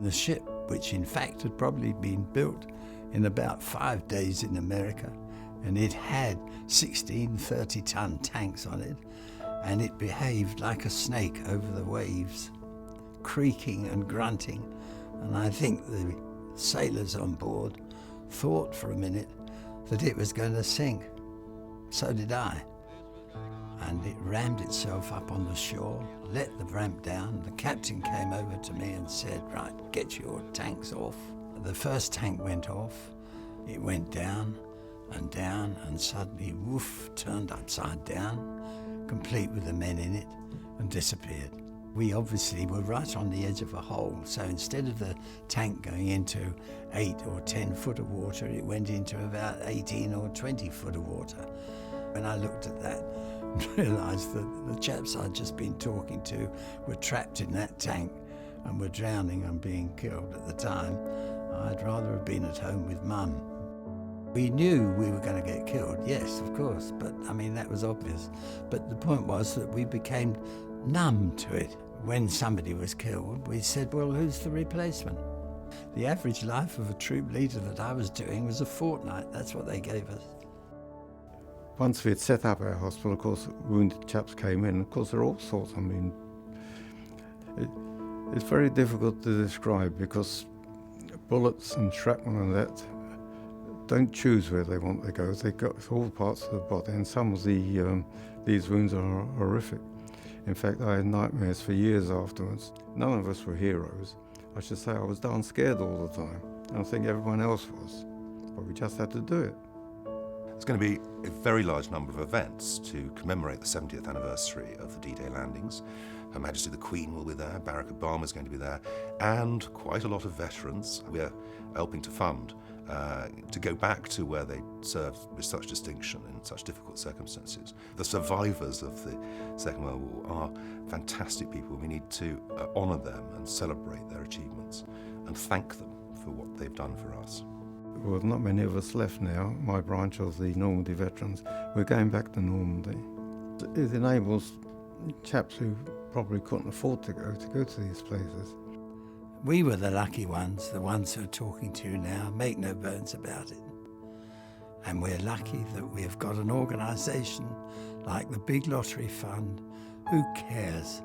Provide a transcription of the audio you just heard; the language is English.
The ship, which in fact had probably been built in about 5 days in America, and it had 16 30-ton tanks on it, and it behaved like a snake over the waves, creaking and grunting. And I think the sailors on board thought for a minute that it was going to sink. So did I. And it rammed itself up on the shore, let the ramp down. The captain came over to me and said, "Right, get your tanks off." The first tank went off. It went down, and suddenly, woof, turned upside down, complete with the men in it, and disappeared. We obviously were right on the edge of a hole, so instead of the tank going into 8 or 10 foot of water, it went into about 18 or 20 foot of water. When I looked at that and realised that the chaps I'd just been talking to were trapped in that tank and were drowning and being killed at the time, I'd rather have been at home with Mum. We knew we were going to get killed, yes, of course, but I mean, that was obvious. But the point was that we became numb to it. When somebody was killed, we said, well, who's the replacement? The average life of a troop leader that I was doing was a fortnight. That's what they gave us. Once we had set up our hospital, of course, wounded chaps came in. Of course, there are all sorts. I mean, it's very difficult to describe because bullets and shrapnel and that don't choose where they want to go. They go to all parts of the body, and some of these wounds are horrific. In fact, I had nightmares for years afterwards. None of us were heroes. I should say I was darn scared all the time, and I think everyone else was, but we just had to do it. There's going to be a very large number of events to commemorate the 70th anniversary of the D-Day landings. Her Majesty the Queen will be there, Barack Obama is going to be there, and quite a lot of veterans we're helping to fund to go back to where they served with such distinction in such difficult circumstances. The survivors of the Second World War are fantastic people. We need to honour them and celebrate their achievements and thank them for what they've done for us. Well, not many of us left now. My branch of the Normandy Veterans, we're going back to Normandy. It enables chaps who probably couldn't afford to go to these places. We were the lucky ones, the ones who are talking to you now, make no bones about it. And we're lucky that we have got an organisation like the Big Lottery Fund. Who cares